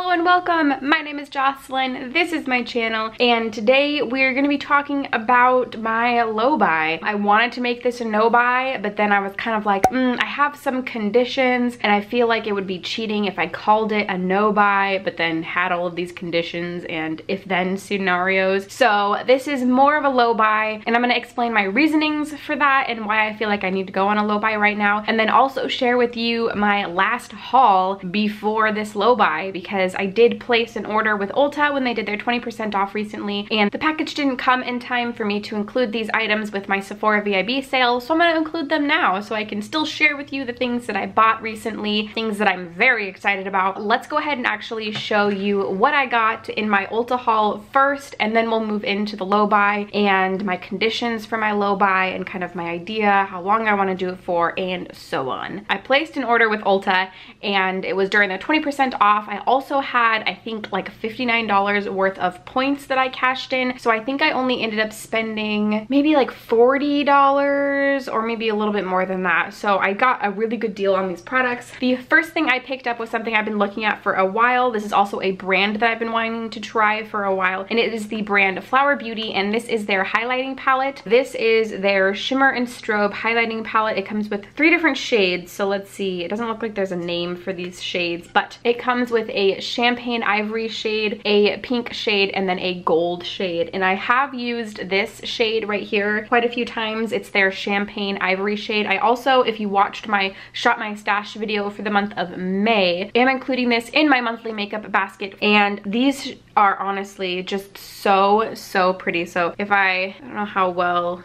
Hello and welcome. My name is Jocelyn. This is my channel, and today we're going to be talking about my low buy. I wanted to make this a no buy, but then I was kind of like, I have some conditions and I feel like it would be cheating if I called it a no buy, but then had all of these conditions and if then scenarios. So this is more of a low buy, and I'm going to explain my reasonings for that and why I feel like I need to go on a low buy right now, and then also share with you my last haul before this low buy, because I did place an order with Ulta when they did their 20% off recently, and the package didn't come in time for me to include these items with my Sephora VIB sale, so I'm going to include them now so I can still share with you the things that I bought recently, things that I'm very excited about. Let's go ahead and actually show you what I got in my Ulta haul first, and then we'll move into the low buy and my conditions for my low buy and kind of my idea, how long I want to do it for, and so on. I placed an order with Ulta and it was during the 20% off. I also had, I think, like $59 worth of points that I cashed in, so I think I only ended up spending maybe like $40 or maybe a little bit more than that. So I got a really good deal on these products. The first thing I picked up was something I've been looking at for a while. This is also a brand that I've been wanting to try for a while, and it is the brand Flower Beauty, and this is their highlighting palette. This is their Shimmer and Strobe highlighting palette. It comes with 3 different shades, so let's see, it doesn't look like there's a name for these shades, but it comes with a champagne ivory shade, a pink shade, and then a gold shade. And I have used this shade right here quite a few times. It's their champagne ivory shade. I also, if you watched my Shop My Stash video for the month of May, am including this in my monthly makeup basket, and these are honestly just so pretty. So if I don't know how well,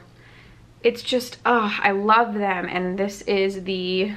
it's just, oh, I love them. And this is the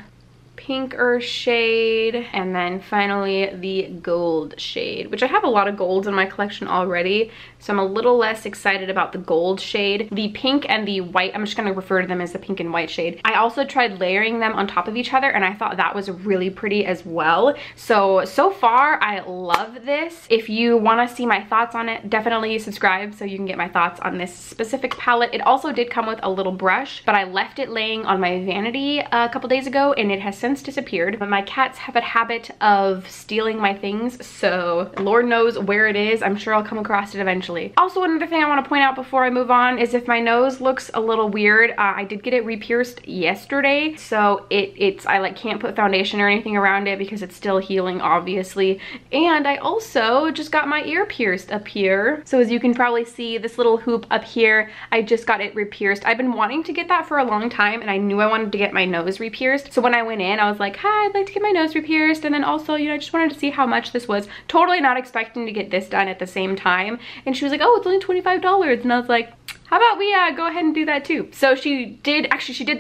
pinker shade, and then finally the gold shade, which I have a lot of golds in my collection already, so I'm a little less excited about the gold shade. The pink and the white, I'm just going to refer to them as the pink and white shade. I also tried layering them on top of each other, and I thought that was really pretty as well. So far I love this. If you want to see my thoughts on it, definitely subscribe so you can get my thoughts on this specific palette. It also did come with a little brush, but I left it laying on my vanity a couple days ago, and it has since disappeared. But my cats have a habit of stealing my things, so Lord knows where it is. I'm sure I'll come across it eventually. Also, another thing I want to point out before I move on is if my nose looks a little weird, I did get it re-pierced yesterday, so I like can't put foundation or anything around it because it's still healing, obviously. And I also just got my ear pierced up here, so as you can probably see, this little hoop up here, I just got it re-pierced. I've been wanting to get that for a long time, and I knew I wanted to get my nose re-pierced, so when I went in I was like, hi, I'd like to get my nose re-pierced, and then also, you know, I just wanted to see how much this was. Totally not expecting to get this done at the same time, and she was like, oh, it's only $25, and I was like, how about we go ahead and do that too? So she did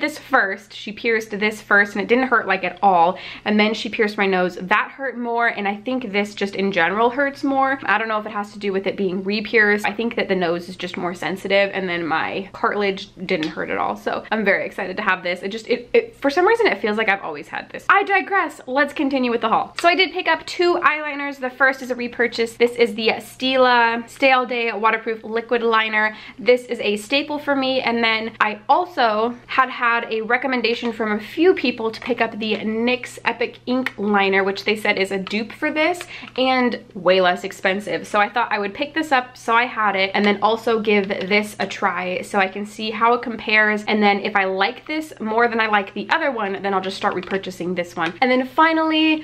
this first. She pierced this first, and it didn't hurt like at all. And then she pierced my nose. That hurt more, and I think this just in general hurts more. I don't know if it has to do with it being re-pierced. I think that the nose is just more sensitive, and then my cartilage didn't hurt at all. So I'm very excited to have this. It for some reason, it feels like I've always had this. I digress. Let's continue with the haul. So I did pick up 2 eyeliners. The first is a repurchase. This is the Stila Stay All Day Waterproof Liquid Liner. This is a staple for me, and then I also had a recommendation from a few people to pick up the NYX Epic Ink Liner, which they said is a dupe for this and way less expensive. So I thought I would pick this up, so I had it, and then also give this a try so I can see how it compares, and then if I like this more than I like the other one, then I'll just start repurchasing this one. And then finally,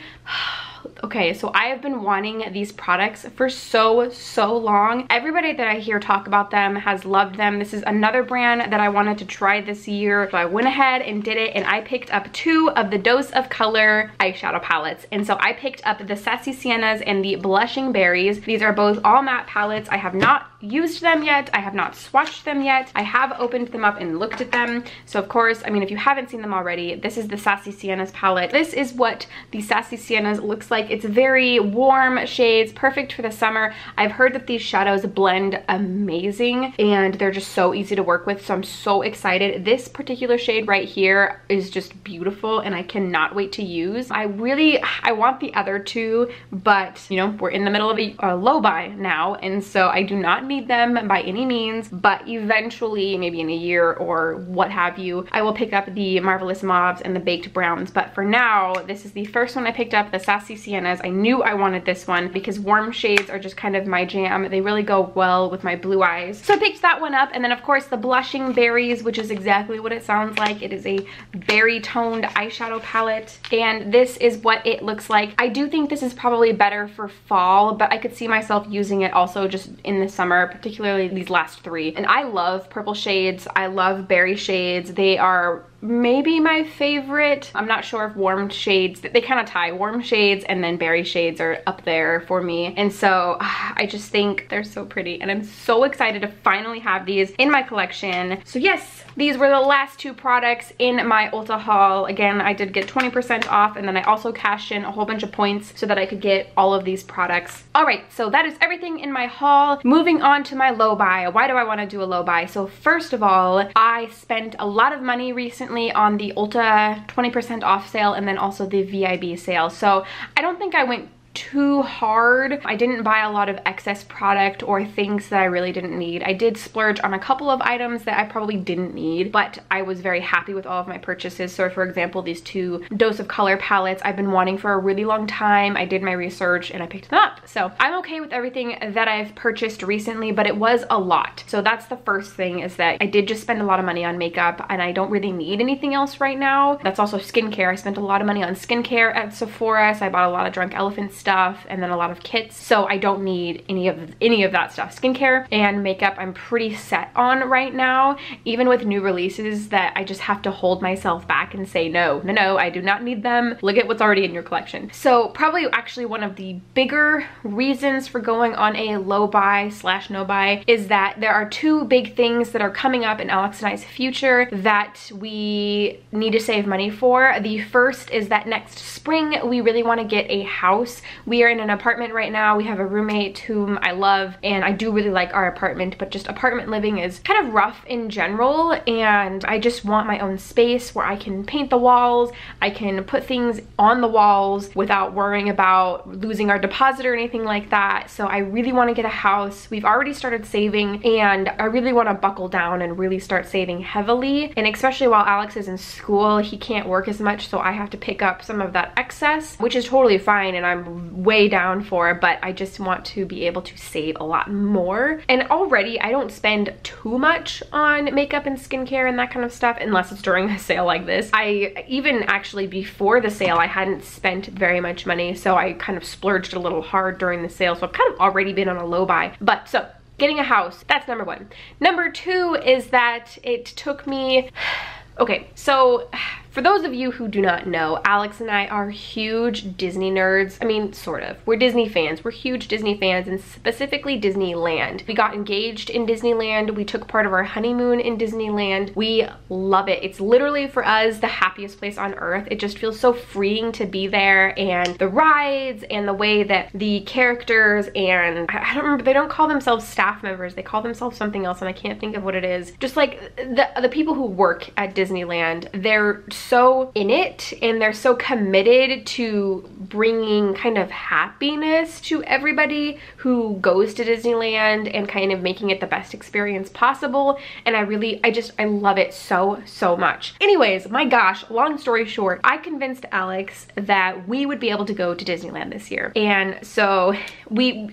okay, so I have been wanting these products for so long. Everybody that I hear talk about them has loved them. This is another brand that I wanted to try this year, so I went ahead and did it, and I picked up 2 of the Dose of Color eyeshadow palettes. And so I picked up the Sassy Siennas and the Blushing Berries. These are both all matte palettes. I have not used them yet. I have not swatched them yet. I have opened them up and looked at them. So of course, I mean, if you haven't seen them already, this is the Sassy Siennas palette. This is what the Sassy Siennas looks like. It's very warm shades, perfect for the summer. I've heard that these shadows blend amazing, and they're just so easy to work with, so I'm so excited. This particular shade right here is just beautiful, and I cannot wait to use. I want the other 2, but you know, we're in the middle of a low buy now, and so I do not need them by any means, but eventually, maybe in a year or what have you, I will pick up the Marvelous Mauves and the Baked Browns. But for now, this is the first one I picked up, the Sassy Siennas. I knew I wanted this one because warm shades are just kind of my jam. They really go well with my blue eyes. So I picked that one up, and then of course the Blushing Berries, which is exactly what it sounds like. It is a berry toned eyeshadow palette, and this is what it looks like. I do think this is probably better for fall, but I could see myself using it also just in the summer, particularly these last three. And I love purple shades. I love berry shades. They are maybe my favorite. I'm not sure if warm shades, they kind of tie. Warm shades and then berry shades are up there for me. And so I just think they're so pretty, and I'm so excited to finally have these in my collection. So yes, these were the last two products in my Ulta haul. Again, I did get 20% off, and then I also cashed in a whole bunch of points so that I could get all of these products. All right, so that is everything in my haul. Moving on to my low buy. Why do I want to do a low buy? So first of all, I spent a lot of money recently on the Ulta 20% off sale and then also the VIB sale. So I don't think I went too hard. I didn't buy a lot of excess product or things that I really didn't need. I did splurge on a couple of items that I probably didn't need, but I was very happy with all of my purchases. So for example, these two Dose of Color palettes I've been wanting for a really long time. I did my research and I picked them up. So I'm okay with everything that I've purchased recently, but it was a lot. So that's the first thing, is that I did just spend a lot of money on makeup and I don't really need anything else right now. That's also skincare. I spent a lot of money on skincare at Sephora. So I bought a lot of Drunk Elephant stuff and then a lot of kits, so I don't need any of that stuff. Skincare and makeup I'm pretty set on right now, even with new releases that I just have to hold myself back and say no, I do not need them. Look at what's already in your collection. So probably actually one of the bigger reasons for going on a low buy / no buy is that there are two big things that are coming up in Alex and I's future that we need to save money for. The first is that next spring we really want to get a house. We are in an apartment right now. We have a roommate whom I love, and I do really like our apartment, but just apartment living is kind of rough in general, and I just want my own space where I can paint the walls, I can put things on the walls without worrying about losing our deposit or anything like that. So I really want to get a house. We've already started saving, and I really want to buckle down and really start saving heavily. And especially while Alex is in school, he can't work as much, so I have to pick up some of that excess, which is totally fine and I'm way down for, but I just want to be able to save a lot more. And already I don't spend too much on makeup and skincare and that kind of stuff unless it's during a sale like this. I even actually before the sale I hadn't spent very much money, so I kind of splurged a little hard during the sale, so I've kind of already been on a low buy. But so getting a house, that's number one. Number two is that it took me okay, so for those of you who do not know, Alex and I are huge Disney nerds. I mean, sort of. We're Disney fans. We're huge Disney fans, and specifically Disneyland. We got engaged in Disneyland. We took part of our honeymoon in Disneyland. We love it. It's literally for us the happiest place on earth. It just feels so freeing to be there, and the rides and the way that the characters, and I don't remember, they don't call themselves staff members. They call themselves something else and I can't think of what it is. Just like the people who work at Disneyland, they're so in it and they're so committed to bringing kind of happiness to everybody who goes to Disneyland and kind of making it the best experience possible. And I love it so much. Anyways, my gosh, long story short, I convinced Alex that we would be able to go to Disneyland this year. And so we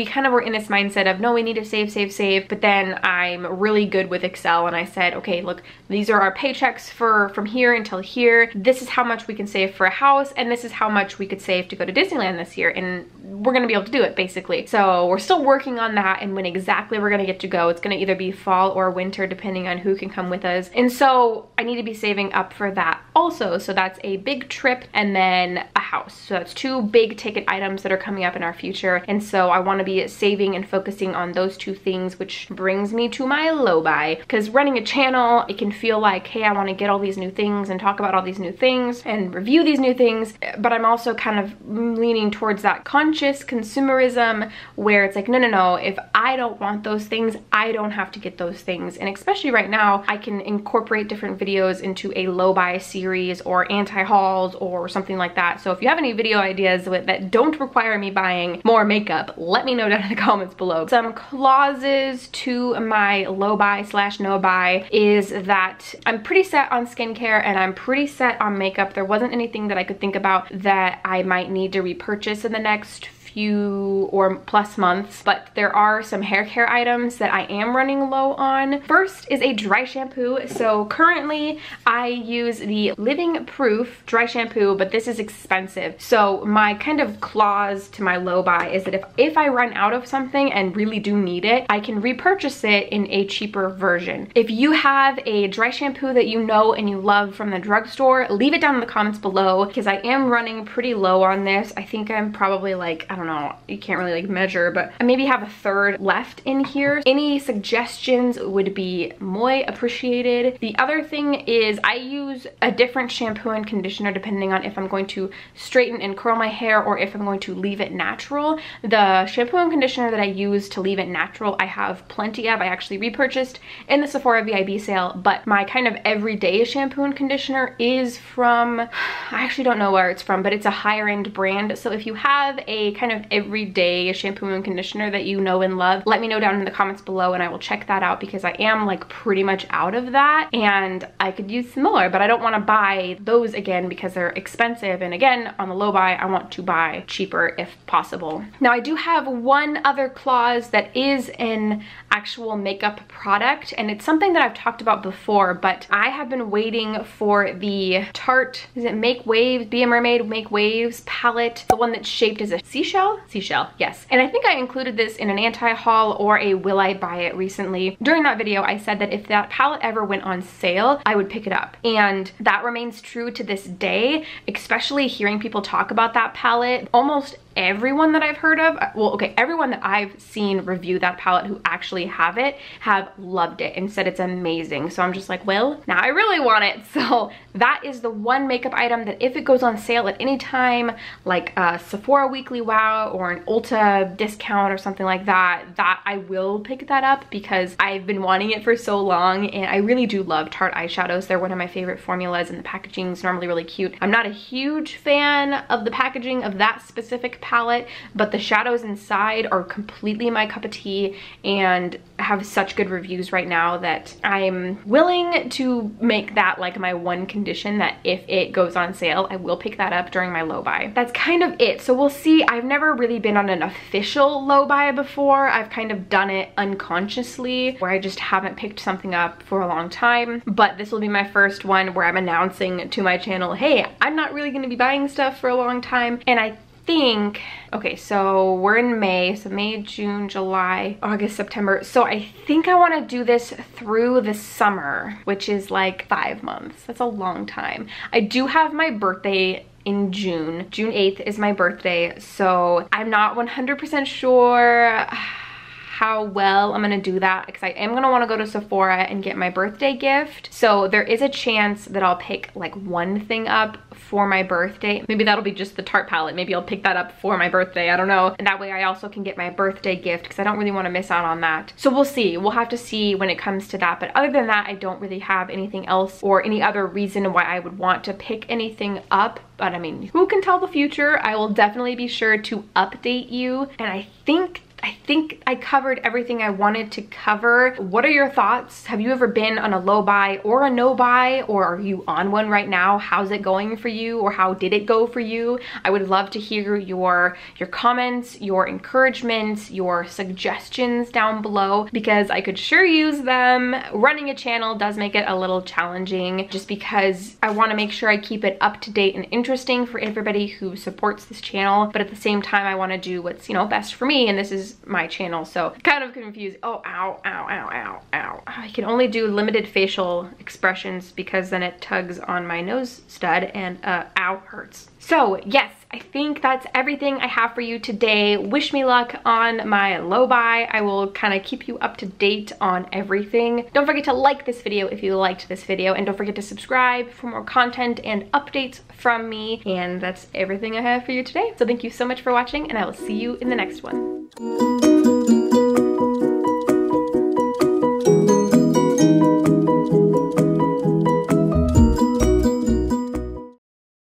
kind of were in this mindset of, no, we need to save, but then I'm really good with Excel and I said, okay, look, these are our paychecks from here until here. This is how much we can save for a house, and this is how much we could save to go to Disneyland this year, and we're gonna be able to do it basically. So we're still working on that, and when exactly we're gonna get to go, it's gonna either be fall or winter depending on who can come with us. And so I need to be saving up for that also. So that's a big trip and then a house. So that's two big ticket items that are coming up in our future. And so I want to be saving and focusing on those two things, which brings me to my low buy. Because running a channel, it can feel like, hey, I want to get all these new things and talk about all these new things and review these new things. But I'm also kind of leaning towards that conscious consumerism where it's like, no, if I don't want those things, I don't have to get those things. And especially right now, I can incorporate different videos into a low buy series or anti-hauls or something like that. So if you have any video ideas that don't require me buying more makeup, let let me know down in the comments below. Some clauses to my low buy slash no buy is that I'm pretty set on skincare and I'm pretty set on makeup. There wasn't anything that I could think about that I might need to repurchase in the next few or plus months, but there are some hair care items that I am running low on. First is a dry shampoo. So currently I use the Living Proof dry shampoo, but this is expensive. So my kind of clause to my low buy is that if I run out of something and really do need it, I can repurchase it in a cheaper version. If you have a dry shampoo that you know and you love from the drugstore, leave it down in the comments below because I am running pretty low on this. I think I'm probably like, I don't know, you can't really like measure, but I maybe have a third left in here. Any suggestions would be muy appreciated. The other thing is I use a different shampoo and conditioner depending on if I'm going to straighten and curl my hair or if I'm going to leave it natural. The shampoo and conditioner that I use to leave it natural, I have plenty of. I actually repurchased in the Sephora VIB sale, but my kind of everyday shampoo and conditioner is from, I actually don't know where it's from, but it's a higher end brand. So if you have a kind of everyday shampoo and conditioner that you know and love, let me know down in the comments below and I will check that out because I am like pretty much out of that and I could use some more, but I don't want to buy those again because they're expensive. And again, on the low buy, I want to buy cheaper if possible. Now I do have one other clause that is an actual makeup product and it's something that I've talked about before, but I have been waiting for the Tarte, is it Make Waves, Be a Mermaid Make Waves palette, the one that's shaped as a seashell? Seashell, yes. And I think I included this in an anti-haul or a will I buy it recently. During that video, I said that if that palette ever went on sale, I would pick it up. And that remains true to this day, especially hearing people talk about that palette. Almost everyone that I've heard of, well, okay, everyone that I've seen review that palette who actually have it have loved it and said it's amazing. So I'm just like, well, now I really want it. So that is the one makeup item that if it goes on sale at any time, like a Sephora Weekly Wow or an Ulta discount or something like that, I will pick that up because I've been wanting it for so long and I really do love Tarte eyeshadows. They're one of my favorite formulas and the packaging is normally really cute. I'm not a huge fan of the packaging of that specific palette, but the shadows inside are completely my cup of tea and have such good reviews right now that I'm willing to make that like my one condition that if it goes on sale, I will pick that up during my low buy. That's kind of it. So we'll see. I've never really been on an official low buy before. I've kind of done it unconsciously where I just haven't picked something up for a long time, but this will be my first one where I'm announcing to my channel, hey, I'm not really going to be buying stuff for a long time. And I think, okay, so we're in May, so May, June, July, August, September. So I think I want to do this through the summer, which is like 5 months. That's a long time. I do have my birthday in June. June 8th is my birthday, so I'm not 100% sure how well I'm gonna do that because I am gonna want to go to Sephora and get my birthday gift. So there is a chance that I'll pick like one thing up for my birthday. Maybe that'll be just the Tarte palette. Maybe I'll pick that up for my birthday. I don't know. And that way I also can get my birthday gift because I don't really want to miss out on that. So we'll see. We'll have to see when it comes to that. But other than that, I don't really have anything else or any other reason why I would want to pick anything up. But I mean, who can tell the future? I will definitely be sure to update you. And I think I covered everything I wanted to cover. What are your thoughts? Have you ever been on a low buy or a no buy, or are you on one right now? How's it going for you, or how did it go for you? I would love to hear your comments, your encouragements, your suggestions down below because I could sure use them. Running a channel does make it a little challenging just because I want to make sure I keep it up to date and interesting for everybody who supports this channel, but at the same time I want to do what's, you know, best for me, and this is my channel, so kind of confused. Oh, ow, ow, ow, ow, ow. I can only do limited facial expressions because then it tugs on my nose stud and ow, hurts. So yes, I think that's everything I have for you today. Wish me luck on my low buy. I will kind of keep you up to date on everything. Don't forget to like this video if you liked this video, and don't forget to subscribe for more content and updates from me. And that's everything I have for you today. So thank you so much for watching, and I will see you in the next one.